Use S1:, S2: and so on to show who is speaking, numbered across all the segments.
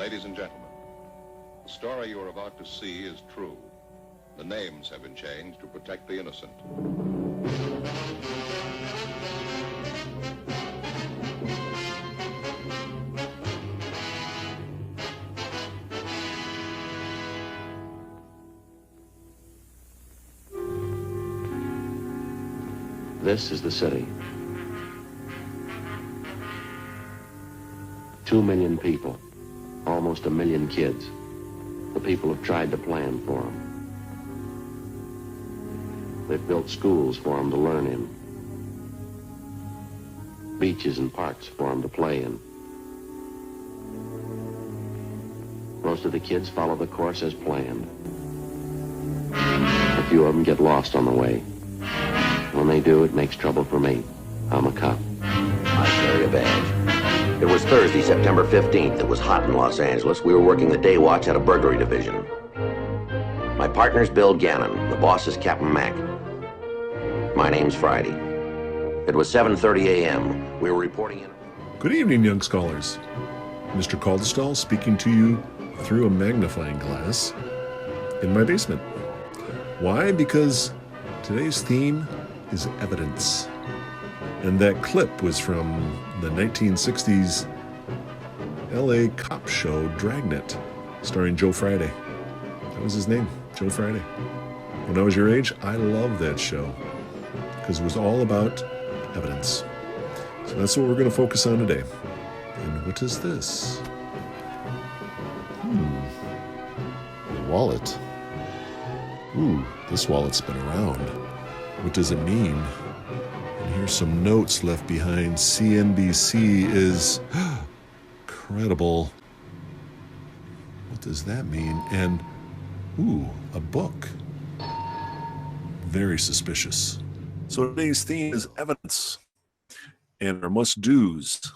S1: Ladies and gentlemen, the story you are about to see is true. The names have been changed to protect the innocent.
S2: This is the city. 2 million people, almost 1 million kids. The people have tried to plan for them. They've built schools for them to learn in, beaches and parks for them to play in. Most of the kids follow the course as planned. A few of them get lost on the way. When they do, it makes trouble for me. I'm a cop.
S3: I carry a badge. It was Thursday, September 15th. It was hot in Los Angeles. We were working the day watch at a burglary division. My partner's Bill Gannon. The boss is Captain Mack. My name's Friday. It was 7:30 a.m. We were reporting in...
S4: Good evening, young scholars. Mr. Caldestall speaking to you through a magnifying glass in my basement. Why? Because today's theme is evidence. And that clip was from the 1960s LA cop show Dragnet, starring Joe Friday. That was his name, Joe Friday. When I was your age, I loved that show because it was all about evidence. So that's what we're going to focus on today. And what is this? A wallet. Ooh, this wallet's been around. What does it mean? And here's some notes left behind. CNBC is credible. What does that mean? And, ooh, a book. Very suspicious. So today's theme is evidence. And our must-dos.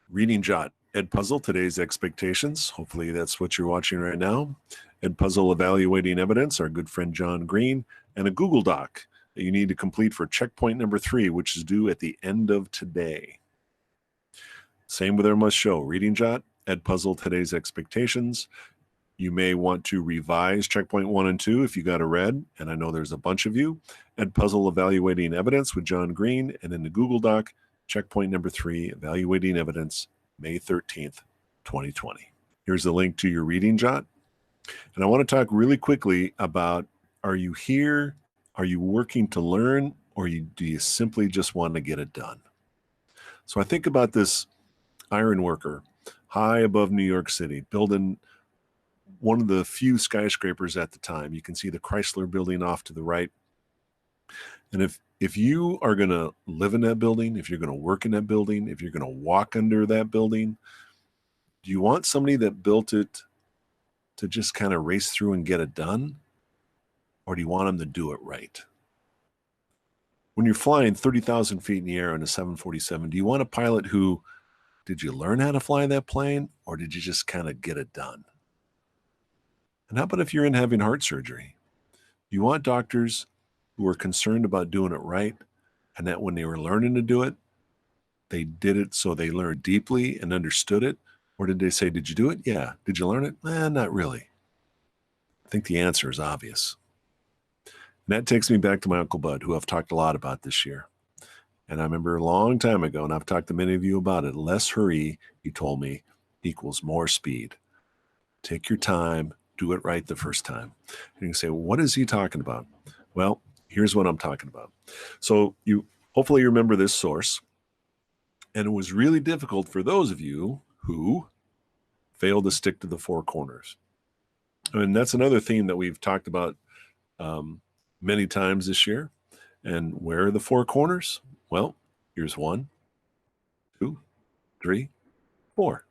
S4: Reading Jot, Ed Puzzle, today's expectations. Hopefully that's what you're watching right now. Ed Puzzle, evaluating evidence, our good friend John Green, and a Google Doc that you need to complete for checkpoint number 3, which is due at the end of today. Same with our must show, Reading Jot, Ed Puzzle, today's expectations. You may want to revise checkpoint 1 and 2 if you got a red, and I know there's a bunch of you. Ed Puzzle, evaluating evidence with John Green, and in the Google Doc, checkpoint number 3, evaluating evidence, May 13th, 2020. Here's the link to your Reading Jot. And I want to talk really quickly about, are you here? Are you working to learn? Or do you simply just want to get it done? So I think about this iron worker high above New York City, building one of the few skyscrapers at the time. You can see the Chrysler building off to the right. And if you are going to live in that building, if you're going to work in that building, if you're going to walk under that building, do you want somebody that built it to just kind of race through and get it done? Or do you want them to do it right? When you're flying 30,000 feet in the air on a 747, do you want a pilot who, did you learn how to fly that plane? Or did you just kind of get it done? And how about if you're in having heart surgery? You want doctors who are concerned about doing it right, and that when they were learning to do it, they did it so they learned deeply and understood it? Or did they say, did you do it? Yeah. Did you learn it? Not really. I think the answer is obvious. And that takes me back to my Uncle Bud, who I've talked a lot about this year. And I remember a long time ago, and I've talked to many of you about it, less hurry, he told me, equals more speed. Take your time, do it right the first time. And you say, well, what is he talking about? Well, here's what I'm talking about. So you hopefully remember this source. And it was really difficult for those of you who failed to stick to the 4 corners. And that's another theme that we've talked about many times this year. And where are the 4 corners? Well, here's 1, 2, 3, 4.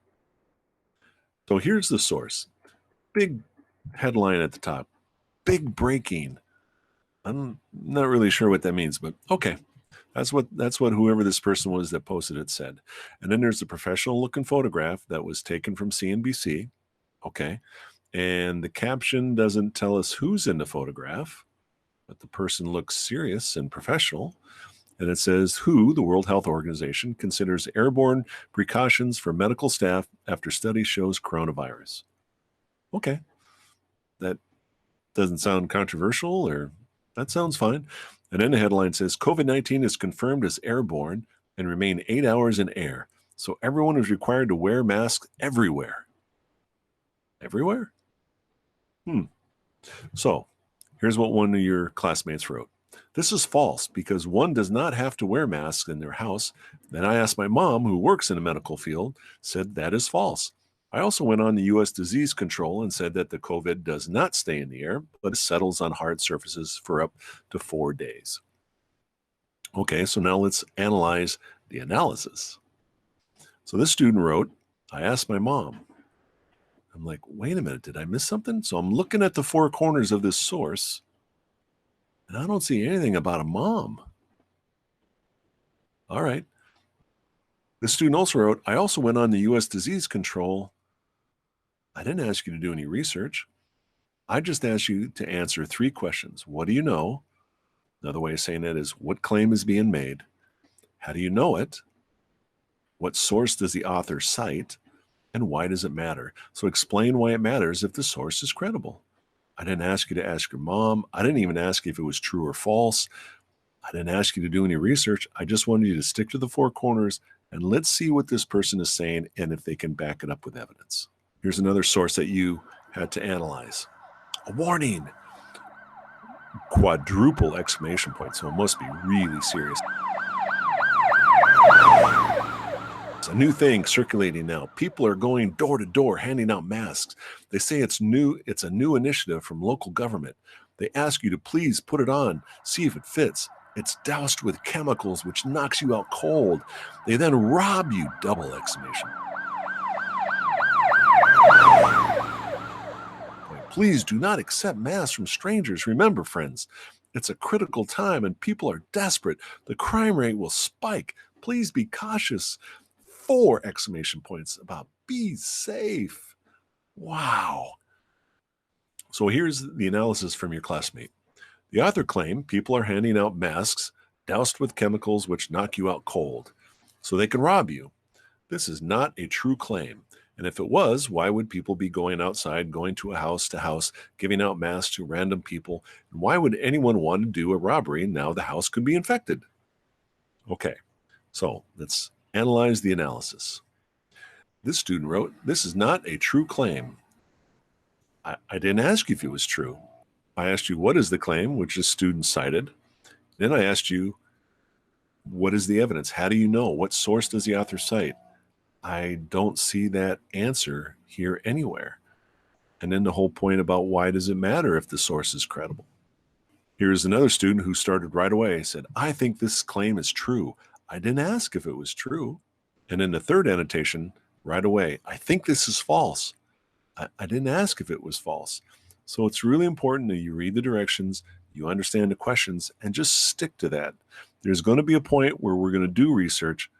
S4: So here's the source. Big headline at the top. Big breaking. I'm not really sure what that means, but okay. That's what whoever this person was that posted it said. And then there's the professional looking photograph that was taken from CNBC. Okay. And the caption doesn't tell us who's in the photograph, but the person looks serious and professional. And it says, WHO, the World Health Organization, considers airborne precautions for medical staff after study shows coronavirus. Okay. That doesn't sound controversial, or that sounds fine. And then the headline says, COVID-19 is confirmed as airborne and remain 8 hours in air. So everyone is required to wear masks everywhere. Everywhere? So here's what one of your classmates wrote. This is false because one does not have to wear masks in their house. Then I asked my mom, who works in the medical field, said that is false. I also went on the U.S. disease control and said that the COVID does not stay in the air, but it settles on hard surfaces for up to 4 days. Okay, so now let's analyze the analysis. So this student wrote, I asked my mom. I'm like, wait a minute, did I miss something? So I'm looking at the four corners of this source, and I don't see anything about a mom. All right. The student also wrote, I also went on the U.S. disease control. I didn't ask you to do any research. I just asked you to answer 3 questions. What do you know? Another way of saying that is, what claim is being made? How do you know it? What source does the author cite? And why does it matter? So explain why it matters if the source is credible. I didn't ask you to ask your mom. I didn't even ask you if it was true or false. I didn't ask you to do any research. I just wanted you to stick to the 4 corners and let's see what this person is saying and if they can back it up with evidence. Here's another source that you had to analyze. A warning. Quadruple exclamation point. So it must be really serious. It's a new thing circulating now. People are going door to door handing out masks. They say it's new. It's a new initiative from local government. They ask you to please put it on, see if it fits. It's doused with chemicals, which knocks you out cold. They then rob you, double exclamation. Please do not accept masks from strangers. Remember, friends, it's a critical time and people are desperate. The crime rate will spike. Please be cautious. 4 exclamation points about be safe. Wow. So here's the analysis from your classmate. The author claimed people are handing out masks doused with chemicals which knock you out cold so they can rob you. This is not a true claim. And if it was, why would people be going outside, going to house, giving out masks to random people? And why would anyone want to do a robbery now the house could be infected? Okay, so let's analyze the analysis. This student wrote, this is not a true claim. I didn't ask you if it was true. I asked you, what is the claim, which the student cited. Then I asked you, what is the evidence? How do you know? What source does the author cite? I don't see that answer here anywhere. And then the whole point about why does it matter if the source is credible? Here's another student who started right away, said, I think this claim is true. I didn't ask if it was true. And then the third annotation, right away, I think this is false. I didn't ask if it was false. So it's really important that you read the directions, you understand the questions, and just stick to that. There's going to be a point where we're going to do research.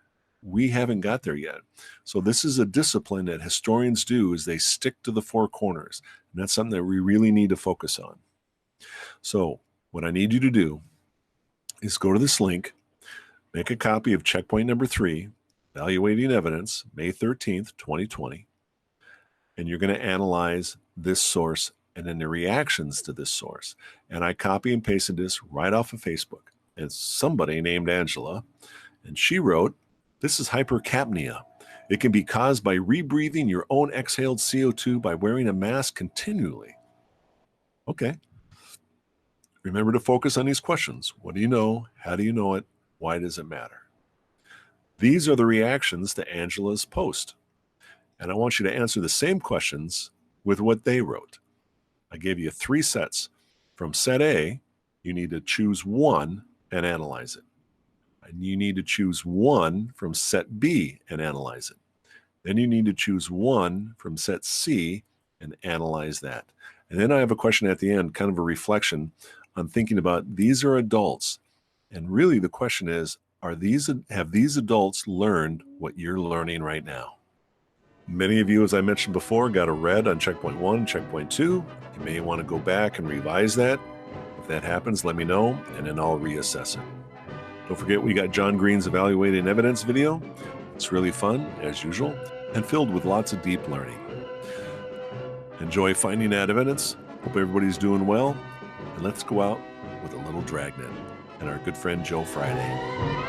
S4: We haven't got there yet. So this is a discipline that historians do, is they stick to the 4 corners. And that's something that we really need to focus on. So what I need you to do is go to this link, make a copy of checkpoint number 3, Evaluating Evidence, May 13th, 2020. And you're going to analyze this source and then the reactions to this source. And I copy and pasted this right off of Facebook. It's somebody named Angela, and she wrote, this is hypercapnia. It can be caused by rebreathing your own exhaled CO2 by wearing a mask continually. Okay. Remember to focus on these questions. What do you know? How do you know it? Why does it matter? These are the reactions to Angela's post. And I want you to answer the same questions with what they wrote. I gave you 3 sets. From set A, you need to choose 1 and analyze it. And you need to choose 1 from set B and analyze it. Then you need to choose 1 from set C and analyze that. And then I have a question at the end, kind of a reflection on thinking about these are adults. And really the question is, have these adults learned what you're learning right now? Many of you, as I mentioned before, got a red on checkpoint 1, checkpoint 2. You may want to go back and revise that. If that happens, let me know, and then I'll reassess it. Don't forget, we got John Green's Evaluating Evidence video. It's really fun, as usual, and filled with lots of deep learning. Enjoy finding that evidence. Hope everybody's doing well. And let's go out with a little Dragnet and our good friend Joe Friday.